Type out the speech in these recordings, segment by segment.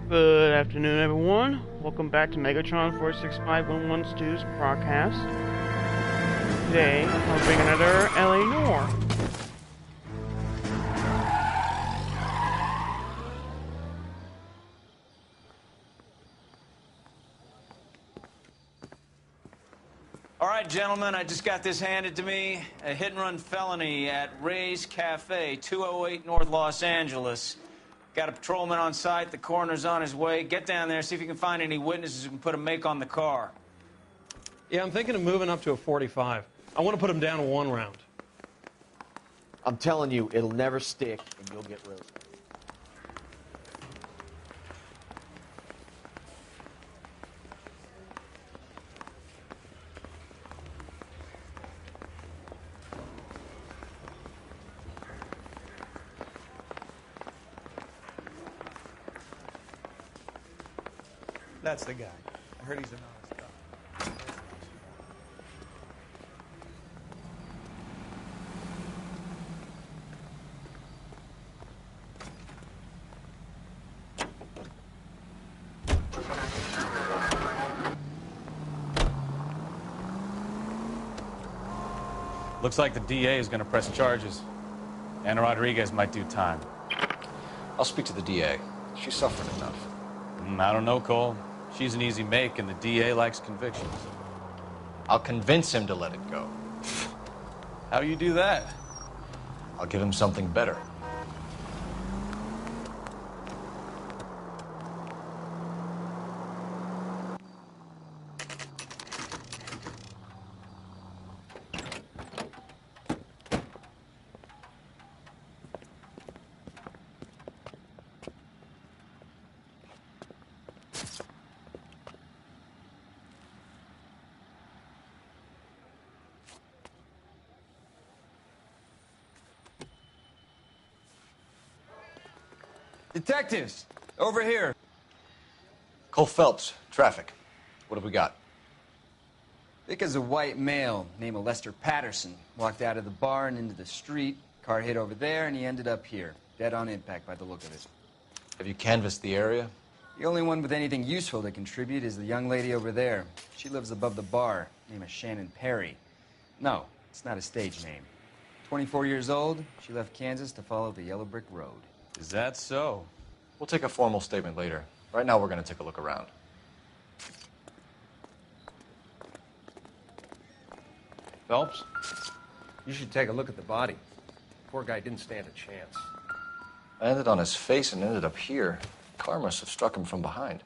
Good afternoon, everyone. Welcome back to MEGATRON465112's broadcast. Today, I'll bring another LA Noir. All right, gentlemen, I just got this handed to me. A hit-and-run felony at Ray's Cafe, 208 North Los Angeles. Got a patrolman on site. The coroner's on his way. Get down there, see if you can find any witnesses who can put a make on the car. Yeah, I'm thinking of moving up to a 45. I want to put him down to 1 round. I'm telling you, it'll never stick, and you'll get roasted. That's the guy. I heard he's an honest guy. Looks like the DA is going to press charges. Anna Rodriguez might do time. I'll speak to the DA. She's suffered enough. I don't know, Cole. She's an easy make, and the DA likes convictions. I'll convince him to let it go. How you do that? I'll give him something better. Detectives, over here. Cole Phelps, traffic. What have we got? Thick as a white male named Lester Patterson. Walked out of the bar and into the street. Car hit over there, and he ended up here. Dead on impact by the look of it. Have you canvassed the area? The only one with anything useful to contribute is the young lady over there. She lives above the bar. Name is Shannon Perry. No, it's not a stage name. 24 years old, she left Kansas to follow the yellow brick road. Is that so? We'll take a formal statement later. Right now, we're going to take a look around. Phelps, you should take a look at the body. Poor guy didn't stand a chance. I ended on his face and ended up here. Car must have struck him from behind.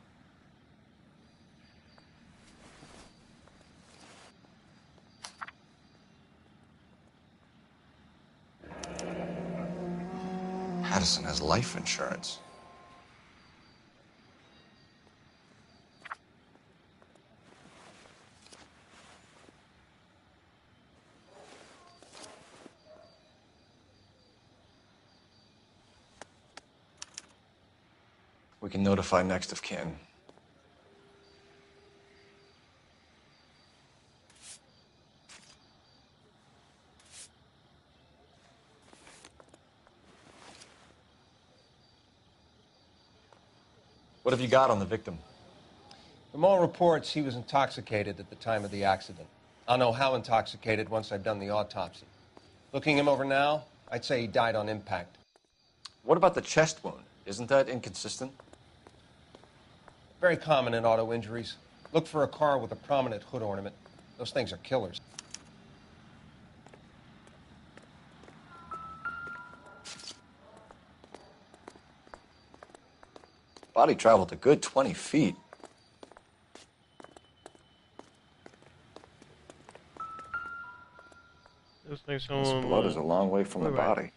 Patterson has life insurance. We can notify next of kin. What have you got on the victim? From all reports, he was intoxicated at the time of the accident. I'll know how intoxicated once I've done the autopsy. Looking him over now, I'd say he died on impact. What about the chest wound? Isn't that inconsistent? Very common in auto injuries. Look for a car with a prominent hood ornament. Those things are killers. Body traveled a good 20 feet. Looks like This someone. blood is a long way from the right. body.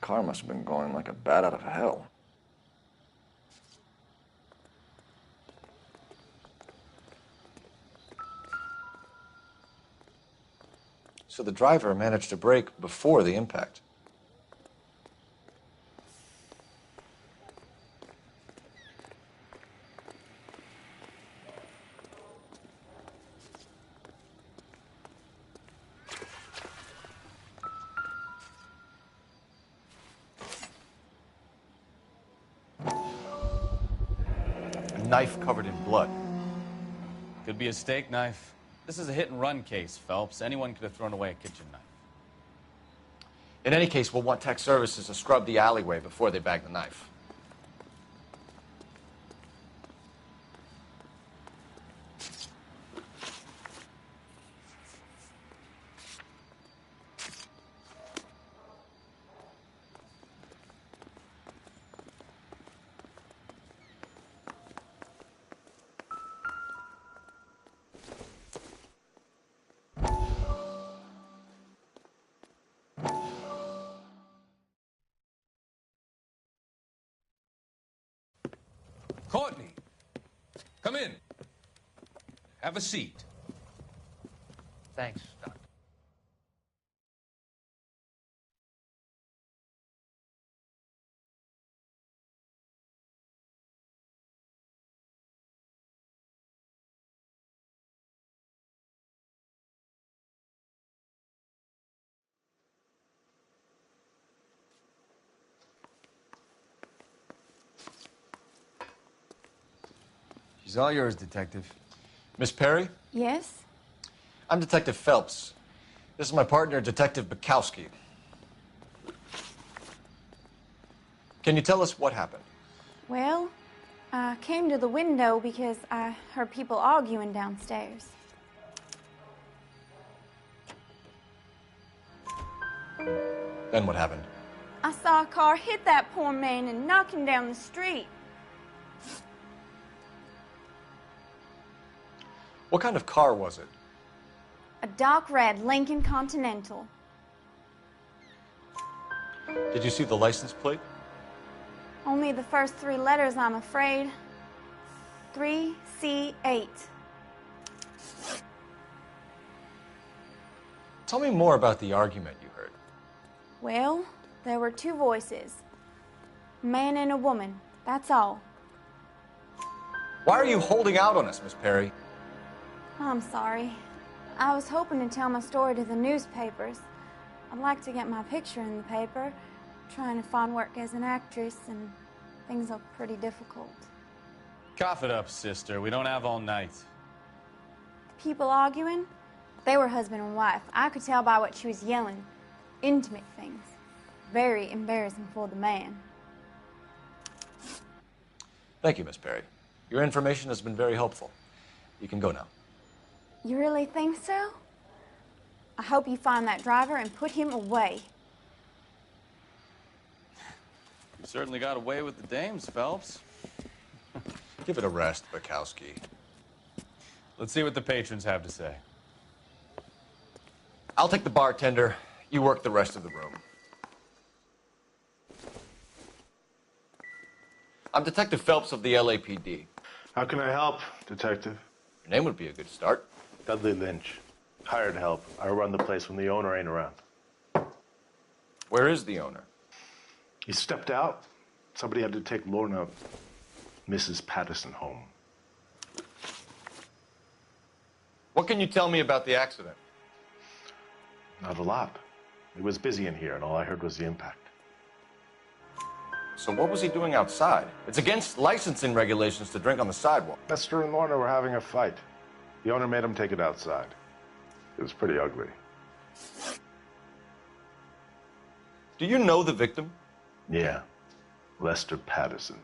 Car must have been going like a bat out of hell. So the driver managed to brake before the impact. knife covered in blood? Could be a steak knife. This is a hit-and-run case, Phelps. Anyone could have thrown away a kitchen knife. In any case, we'll want tech services to scrub the alleyway before they bag the knife. Courtney, come in. Have a seat. Thanks, Doc. She's all yours, Detective. Miss Perry? Yes? I'm Detective Phelps. This is my partner, Detective Bukowski. Can you tell us what happened? Well, I came to the window because I heard people arguing downstairs. Then what happened? I saw a car hit that poor man and knock him down the street. What kind of car was it? A dark red Lincoln Continental. Did you see the license plate? Only the first three letters, I'm afraid. 3C8. Tell me more about the argument you heard. Well, there were two voices. A man and a woman, that's all. Why are you holding out on us, Miss Perry? I'm sorry. I was hoping to tell my story to the newspapers. I'd like to get my picture in the paper. Trying to find work as an actress, and things look pretty difficult. Cough it up, sister. We don't have all night. The people arguing, they were husband and wife. I could tell by what she was yelling. Intimate things. Very embarrassing for the man. Thank you, Miss Perry. Your information has been very helpful. You can go now. You really think so? I hope you find that driver and put him away. You certainly got away with the dames, Phelps. Give it a rest, Bukowski. Let's see what the patrons have to say. I'll take the bartender. You work the rest of the room. I'm Detective Phelps of the LAPD. How can I help, Detective? Your name would be a good start. Dudley Lynch. Hired help. I run the place when the owner ain't around. Where is the owner? He stepped out. Somebody had to take Lorna, Mrs. Patterson, home. What can you tell me about the accident? Not a lot. It was busy in here, and all I heard was the impact. So what was he doing outside? It's against licensing regulations to drink on the sidewalk. Lester and Lorna were having a fight. The owner made him take it outside. It was pretty ugly. Do you know the victim? Yeah. Lester Patterson.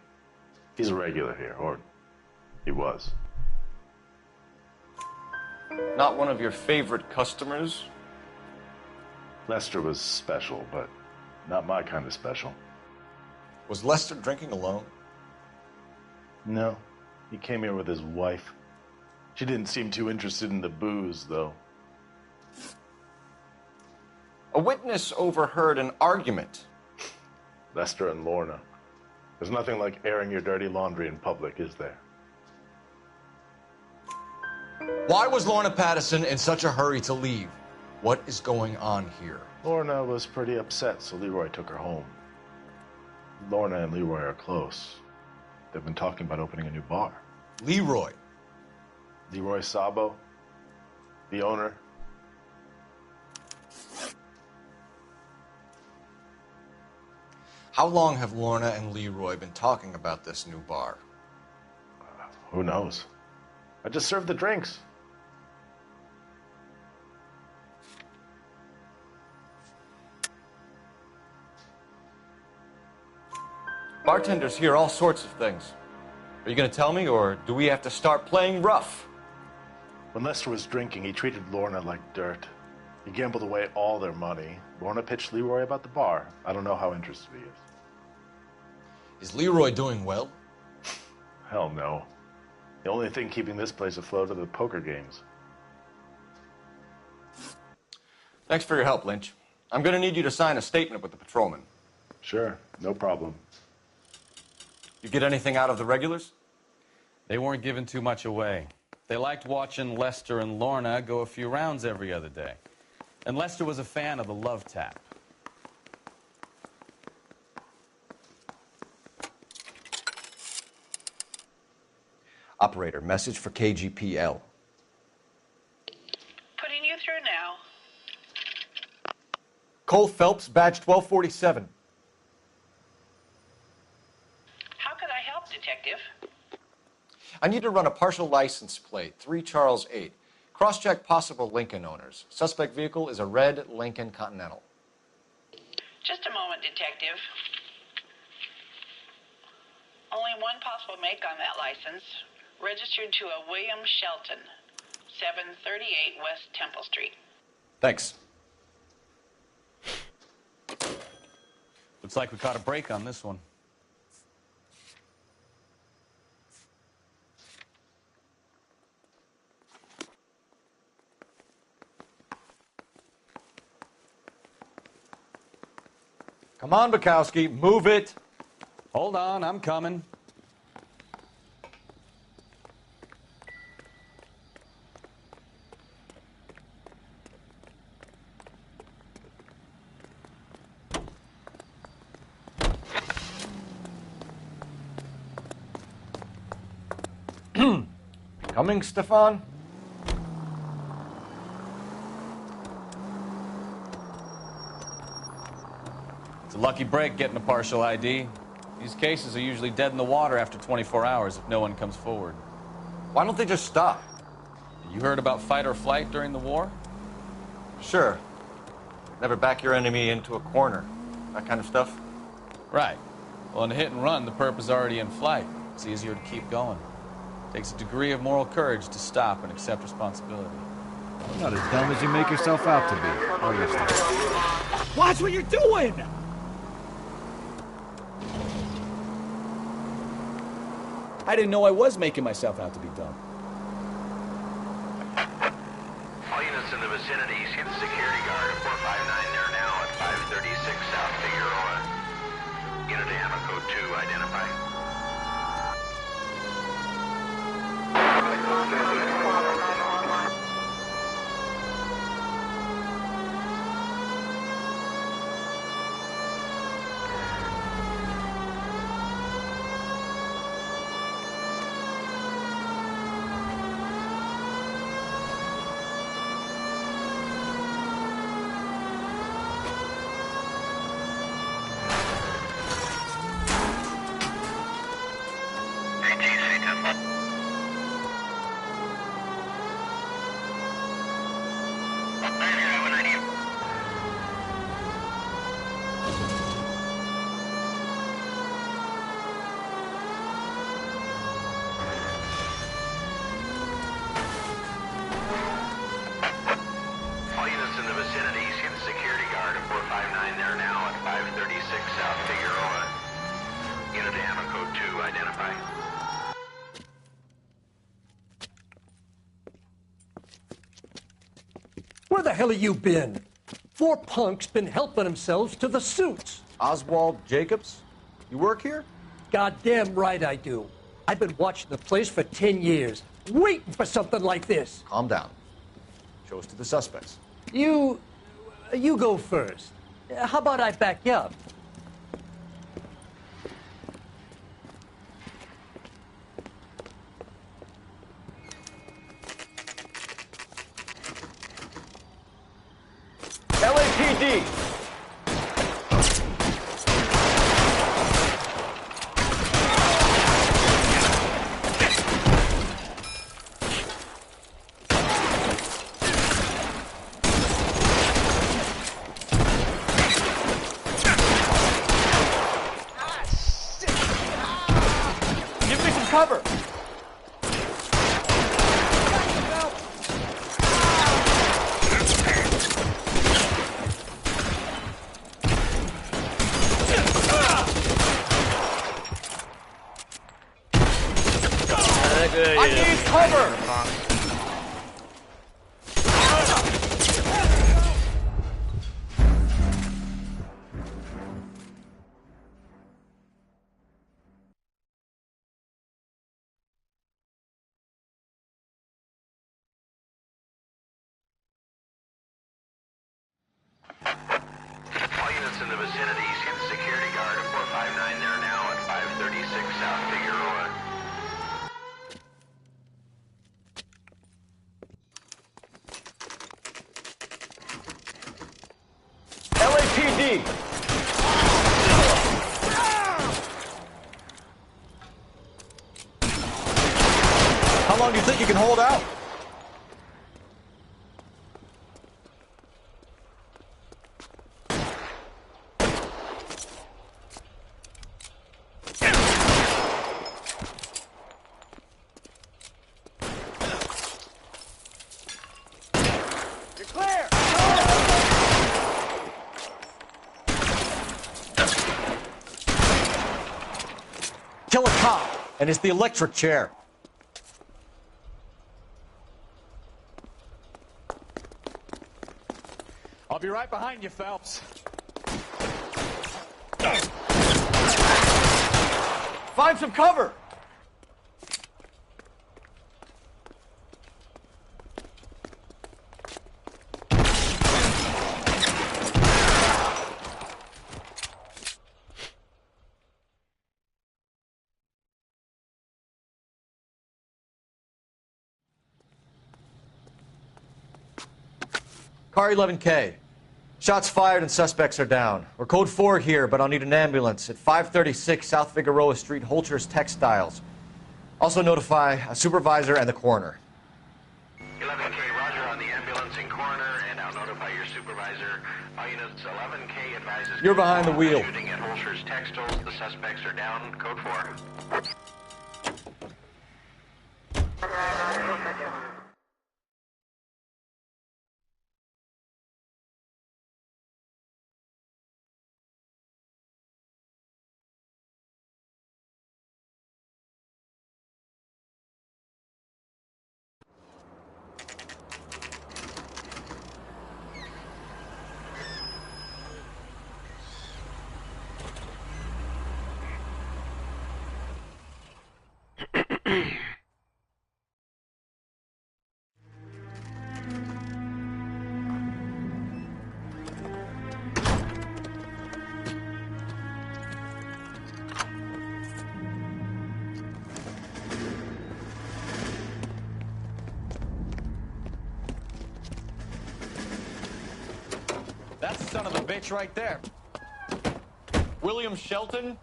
He's a regular here, or he was. Not one of your favorite customers? Lester was special, but not my kind of special. Was Lester drinking alone? No. He came here with his wife. She didn't seem too interested in the booze, though. A witness overheard an argument. Lester and Lorna. There's nothing like airing your dirty laundry in public, is there? Why was Lorna Patterson in such a hurry to leave? What is going on here? Lorna was pretty upset, so Leroy took her home. Lorna and Leroy are close. They've been talking about opening a new bar. Leroy? Leroy Sabo, the owner. How long have Lorna and Leroy been talking about this new bar? Who knows? I just served the drinks. Bartenders hear all sorts of things. Are you going to tell me, or do we have to start playing rough? When Lester was drinking, he treated Lorna like dirt. He gambled away all their money. Lorna pitched Leroy about the bar. I don't know how interested he is. Is Leroy doing well? Hell no. The only thing keeping this place afloat are the poker games. Thanks for your help, Lynch. I'm going to need you to sign a statement with the patrolman. Sure, no problem. You get anything out of the regulars? They weren't giving too much away. They liked watching Lester and Lorna go a few rounds every other day. And Lester was a fan of the love tap. Operator, message for KGPL. Putting you through now. Cole Phelps, badge 1247. How could I help, Detective? I need to run a partial license plate, 3 Charles 8. Cross-check possible Lincoln owners. Suspect vehicle is a red Lincoln Continental. Just a moment, Detective. Only one possible make on that license. Registered to a William Shelton, 738 West Temple Street. Thanks. Looks like we caught a break on this one. Come on, Bukowski, move it. Hold on, I'm coming. Coming, Stefan? It's a lucky break getting a partial ID. These cases are usually dead in the water after 24 hours if no one comes forward. Why don't they just stop? You heard about fight or flight during the war? Sure. Never back your enemy into a corner. That kind of stuff? Right. Well, in a hit and run, the perp is already in flight. It's easier to keep going. Takes a degree of moral courage to stop and accept responsibility. You're not as dumb as you make yourself out to be. Oh, yes. Watch what you're doing! I didn't know I was making myself out to be dumb. All units in the vicinity, see the security guard at 459 there now at 536 South Figueroa. Unit Ammo Code 2, identify. Where the hell have you been? 4 punks been helping themselves to the suits. Oswald Jacobs? You work here? Goddamn right I do. I've been watching the place for 10 years, waiting for something like this. Calm down. Show us to the suspects. You go first. How about I back you up? LAPD! cover! I need cover! All units in the vicinity, see the security guard at 459 there now at 536 South Figueroa. LAPD! How long do you think you can hold out? You're clear! Kill a cop, and it's the electric chair. I'll be right behind you, Phelps. Find some cover! Car 11K. Shots fired and suspects are down. We're code 4 here, but I'll need an ambulance at 536 South Figueroa Street, Holcher's Textiles. Also notify a supervisor and the coroner. 11K, roger on the ambulance and coroner, and I'll notify your supervisor. All units, 11K advises... You're behind the wheel. Shooting at Holcher's Textiles. The suspects are down. Code 4. That's the son of a bitch right there. William Shelton?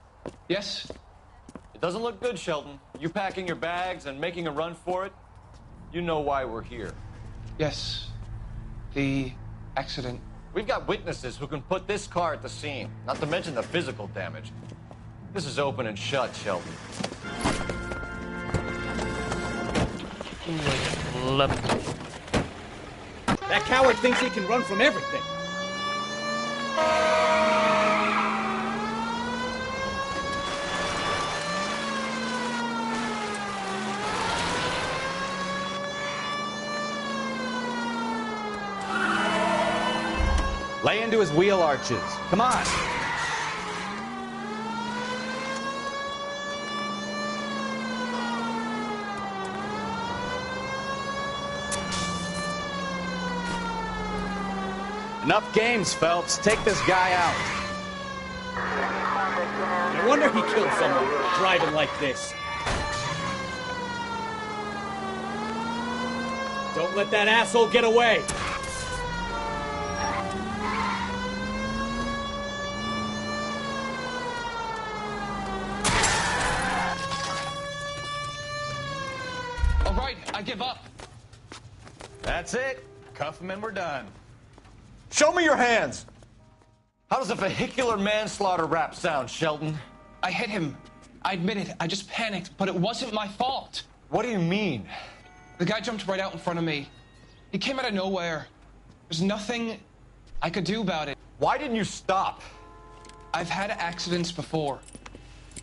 Yes? It doesn't look good, Shelton. You packing your bags and making a run for it? You know why we're here. Yes. The accident. We've got witnesses who can put this car at the scene, not to mention the physical damage. This is open and shut, Shelton. That coward thinks he can run from everything. Lay into his wheel arches. Come on. Enough games, Phelps. Take this guy out. No wonder he killed someone driving like this. Don't let that asshole get away. All right, I give up. That's it. Cuff him and we're done. Show me your hands! How does a vehicular manslaughter rap sound, Shelton? I hit him. I admit it. I just panicked, but it wasn't my fault. What do you mean? The guy jumped right out in front of me. He came out of nowhere. There's nothing I could do about it. Why didn't you stop? I've had accidents before.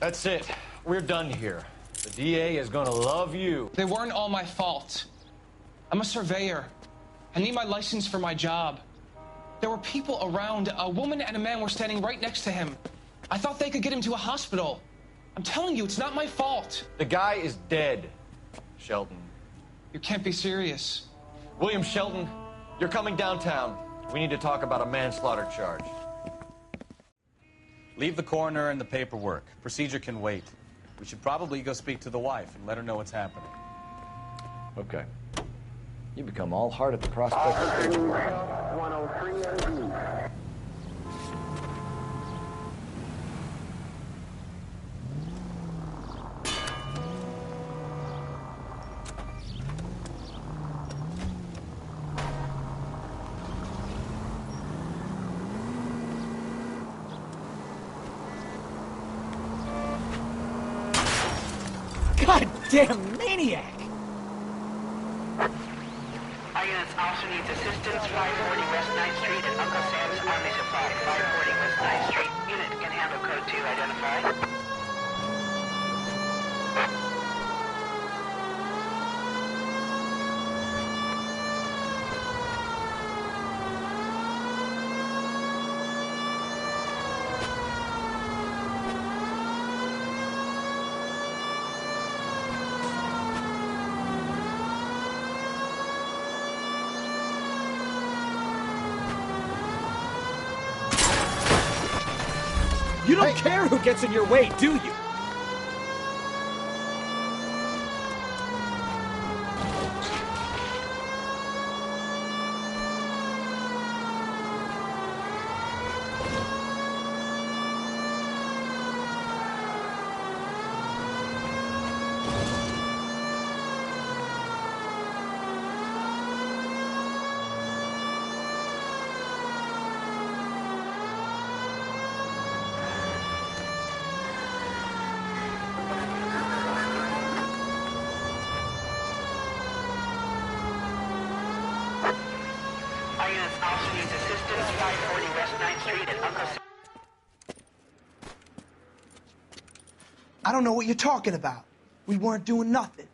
That's it. We're done here. The DA is gonna love you. They weren't all my fault. I'm a surveyor. I need my license for my job. There were people around. A woman and a man were standing right next to him. I thought they could get him to a hospital. I'm telling you, it's not my fault. The guy is dead, Shelton. You can't be serious. William Shelton, you're coming downtown. We need to talk about a manslaughter charge. Leave the coroner and the paperwork. Procedure can wait. We should probably go speak to the wife and let her know what's happening. Okay. You become all heart at the prospect of... 103 MD. Goddamn maniac! Our units also needs assistance. 540 West 9th Street and Uncle Sam's Army Supply. 540 West 9th Street. Unit can handle code 2. Identify. You don't care who gets in your way, do you? I don't know what you're talking about. We weren't doing nothing.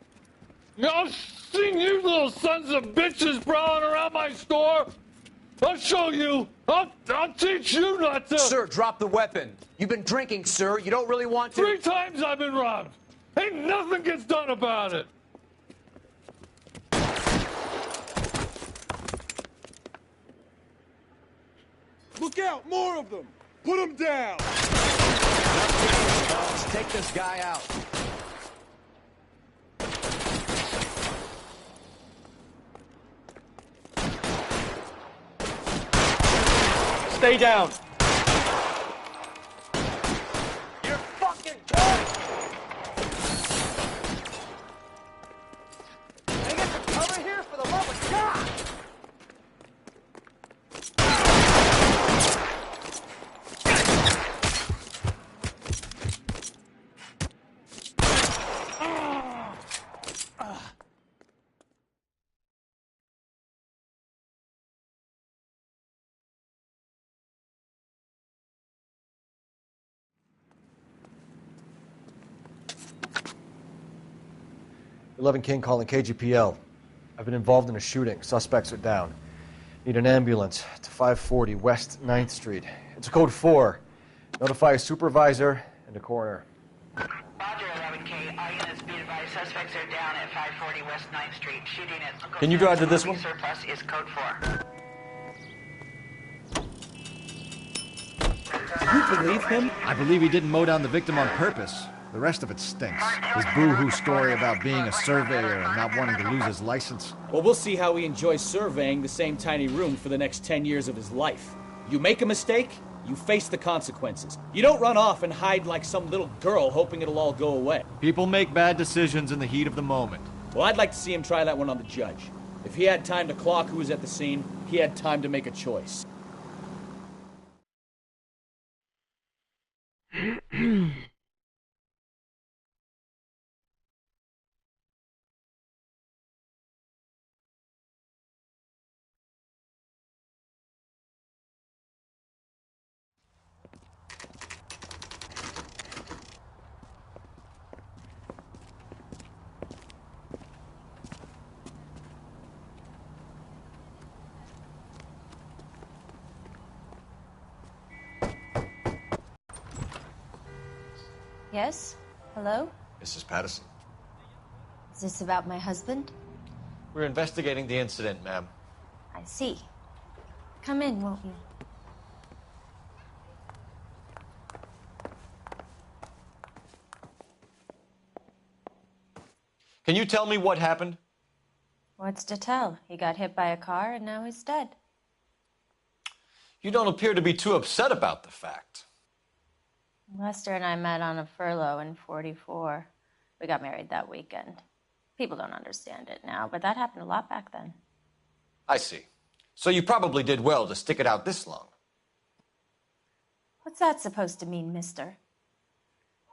I've seen you little sons of bitches prowling around my store. I'll show you. I'll teach you not to. Sir, drop the weapon. You've been drinking, sir. You don't really want to. 3 times I've been robbed. Ain't nothing gets done about it. Look out, more of them. Put them down. Let's take this guy out. Stay down. You're fucking done. Can I get some cover here for the love of God? King calling KGPL. I've been involved in a shooting. Suspects are down. Need an ambulance to 540 West 9th Street. It's a code 4. Notify a supervisor and a coroner. Roger, 11K. All units be advised. Suspects are down at 540 West 9th Street. Shooting at Uncle Can you drive to this one? Surplus is code 4. Do you believe him? I believe he didn't mow down the victim on purpose. The rest of it stinks. His boo-hoo story about being a surveyor and not wanting to lose his license. Well, we'll see how he enjoys surveying the same tiny room for the next 10 years of his life. You make a mistake, you face the consequences. You don't run off and hide like some little girl hoping it'll all go away. People make bad decisions in the heat of the moment. Well, I'd like to see him try that one on the judge. If he had time to clock who was at the scene, he had time to make a choice. Yes? Hello? Mrs. Patterson. Is this about my husband? We're investigating the incident, ma'am. I see. Come in, won't you? Can you tell me what happened? What's to tell? He got hit by a car and now he's dead. You don't appear to be too upset about the fact. Lester and I met on a furlough in '44. We got married that weekend. People don't understand it now, but that happened a lot back then. I see. So you probably did well to stick it out this long. What's that supposed to mean, mister?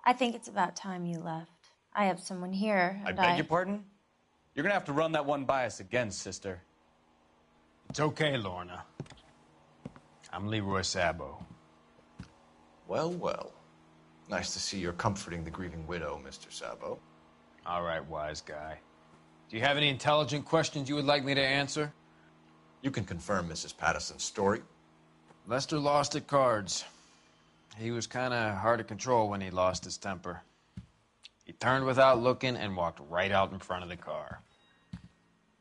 I think it's about time you left. I have someone here, I and beg your pardon? You're gonna have to run that one by us again, sister. It's okay, Lorna. I'm Leroy Sabo. Well, well. Nice to see you're comforting the grieving widow, Mr. Sabo. All right, wise guy. Do you have any intelligent questions you would like me to answer? You can confirm Mrs. Patterson's story. Lester lost at cards. He was kind of hard to control when he lost his temper. He turned without looking and walked right out in front of the car.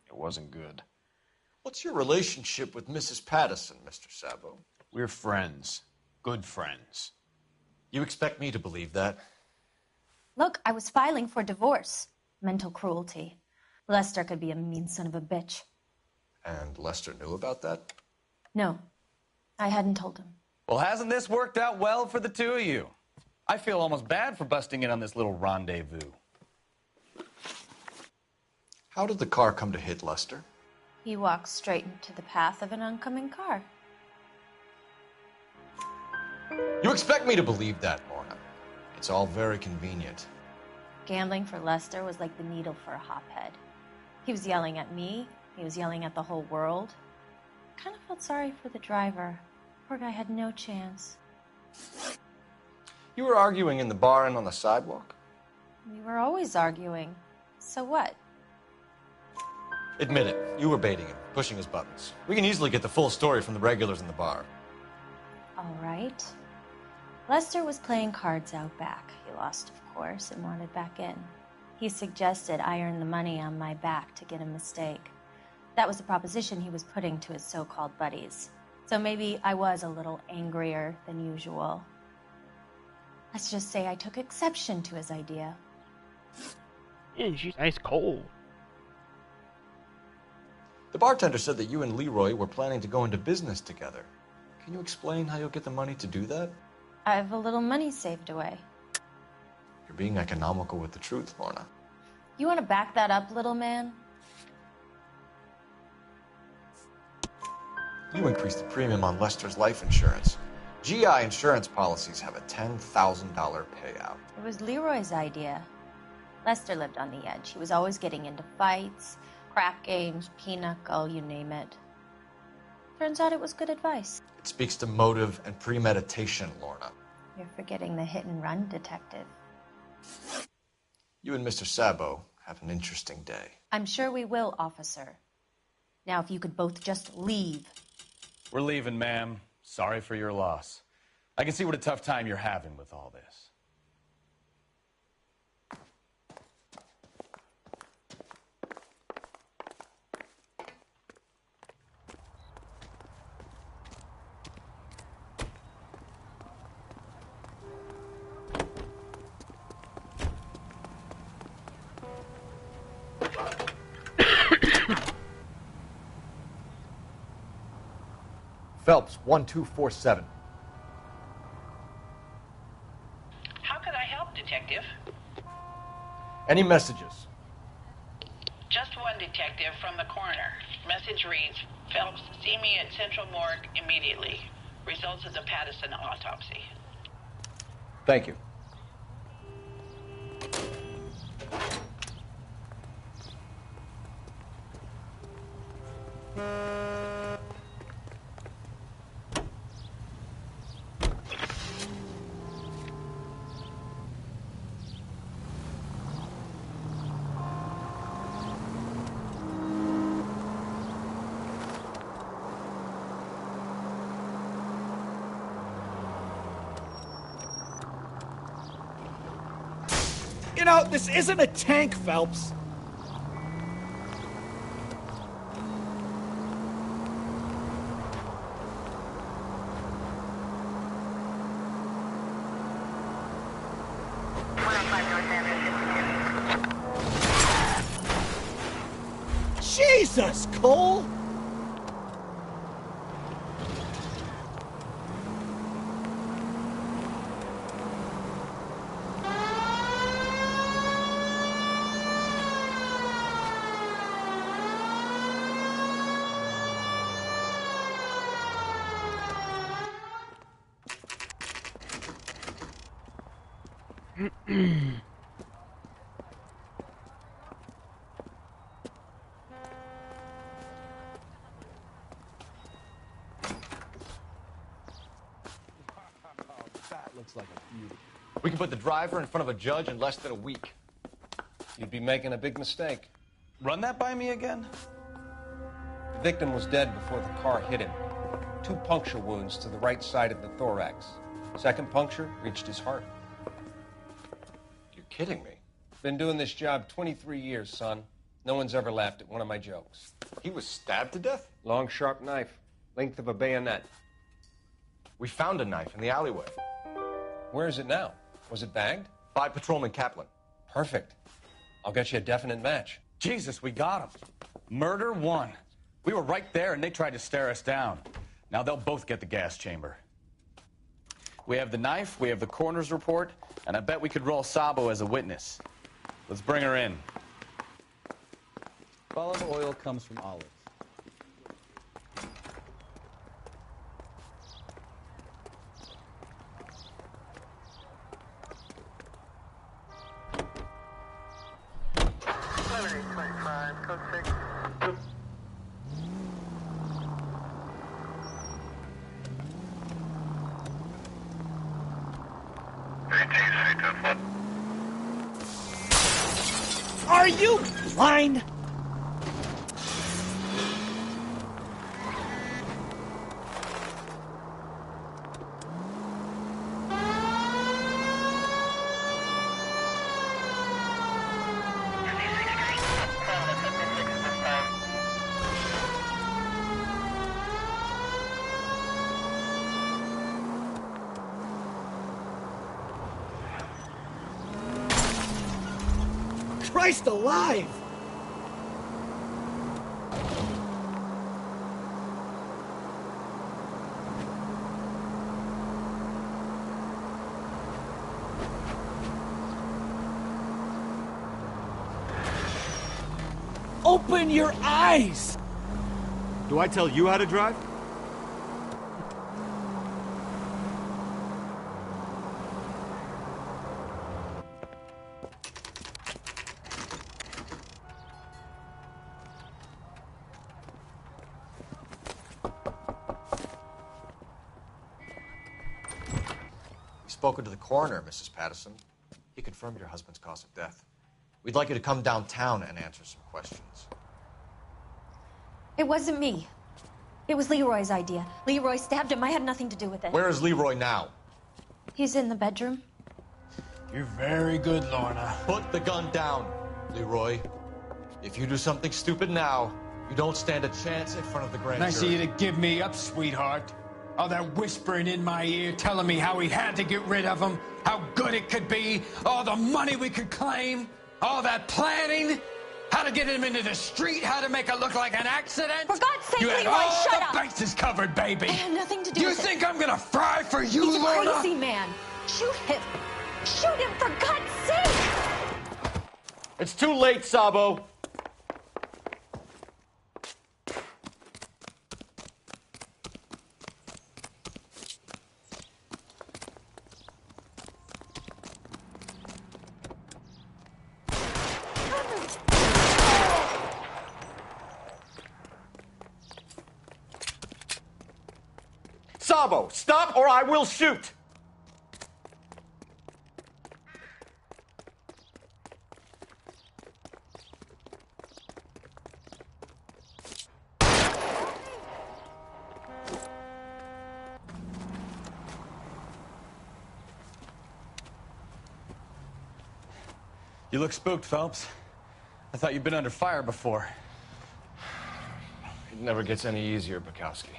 It wasn't good. What's your relationship with Mrs. Patterson, Mr. Sabo? We're friends. Good friends. You expect me to believe that? Look, I was filing for divorce. Mental cruelty. Lester could be a mean son of a bitch. And Lester knew about that? No, I hadn't told him. Well, hasn't this worked out well for the two of you? I feel almost bad for busting in on this little rendezvous. How did the car come to hit Lester? He walked straight into the path of an oncoming car. You expect me to believe that, Lorna? It's all very convenient. Gambling for Lester was like the needle for a hophead. He was yelling at me. He was yelling at the whole world. I kind of felt sorry for the driver. Poor guy had no chance. You were arguing in the bar and on the sidewalk? We were always arguing. So what? Admit it, you were baiting him, pushing his buttons. We can easily get the full story from the regulars in the bar. All right. Lester was playing cards out back. He lost, of course, and wanted back in. He suggested I earn the money on my back to get a mistake. That was the proposition he was putting to his so-called buddies. So maybe I was a little angrier than usual. Let's just say I took exception to his idea. Yeah, she's ice cold. The bartender said that you and Leroy were planning to go into business together. Can you explain how you'll get the money to do that? I have a little money saved away. You're being economical with the truth, Lorna. You want to back that up, little man? You increased the premium on Lester's life insurance. GI insurance policies have a $10,000 payout. It was Leroy's idea. Lester lived on the edge. He was always getting into fights, crack games, pinochle, you name it. Turns out it was good advice. It speaks to motive and premeditation, Lorna. You're forgetting the hit-and-run detective. You and Mr. Sabo have an interesting day. I'm sure we will, officer. Now, if you could both just leave. We're leaving, ma'am. Sorry for your loss. I can see what a tough time you're having with all this. Phelps, 1247. How can I help, Detective? Any messages? Just one detective from the coroner. Message reads, Phelps, see me at Central Morgue immediately. Results of the Patterson autopsy. Thank you. You know, this isn't a tank, Phelps. Jesus, Cole! That looks like a beauty. We can put the driver in front of a judge in less than a week. You'd be making a big mistake. Run that by me again? The victim was dead before the car hit him. 2 puncture wounds to the right side of the thorax. Second puncture reached his heart. You're kidding me. Been doing this job 23 years, son. No one's ever laughed at one of my jokes. He was stabbed to death? Long, sharp knife. Length of a bayonet. We found a knife in the alleyway. Where is it now? Was it bagged? By Patrolman Kaplan. Perfect. I'll get you a definite match. Jesus, we got him. Murder 1. We were right there and they tried to stare us down. Now they'll both get the gas chamber. We have the knife, we have the coroner's report, and I bet we could roll Sabo as a witness. Let's bring her in. Olive oil comes from olives. Are you blind? Christ alive! Open your eyes! Do I tell you how to drive? Spoken to the coroner, Mrs. Patterson. He confirmed your husband's cause of death. We'd like you to come downtown and answer some questions. It wasn't me. It was Leroy's idea. Leroy stabbed him. I had nothing to do with it. Where is Leroy now? He's in the bedroom. You're very good, Lorna. Put the gun down, Leroy. If you do something stupid now, you don't stand a chance in front of the grand Nice of jury. you to give me up, sweetheart. All that whispering in my ear, telling me how we had to get rid of him, how good it could be, all the money we could claim, all that planning, how to get him into the street, how to make it look like an accident. For God's sake, you had Leroy, all shut the up! bases covered, baby. I had nothing to do You with it. think I'm gonna fry for you, He's a Lorna? crazy man. Shoot him. Shoot him, for God's sake! It's too late, Sabo. Sabo, stop or I will shoot! You look spooked, Phelps. I thought you'd been under fire before. It never gets any easier, Bukowski.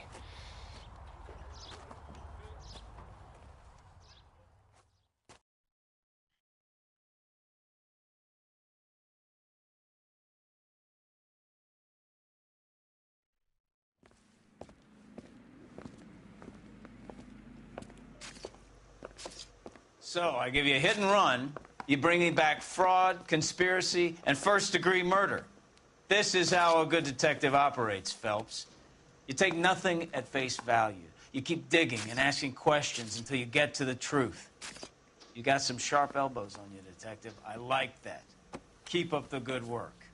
So, I give you a hit and run. You bring me back fraud, conspiracy, and first-degree murder. This is how a good detective operates, Phelps. You take nothing at face value. You keep digging and asking questions until you get to the truth. You got some sharp elbows on you, detective. I like that. Keep up the good work.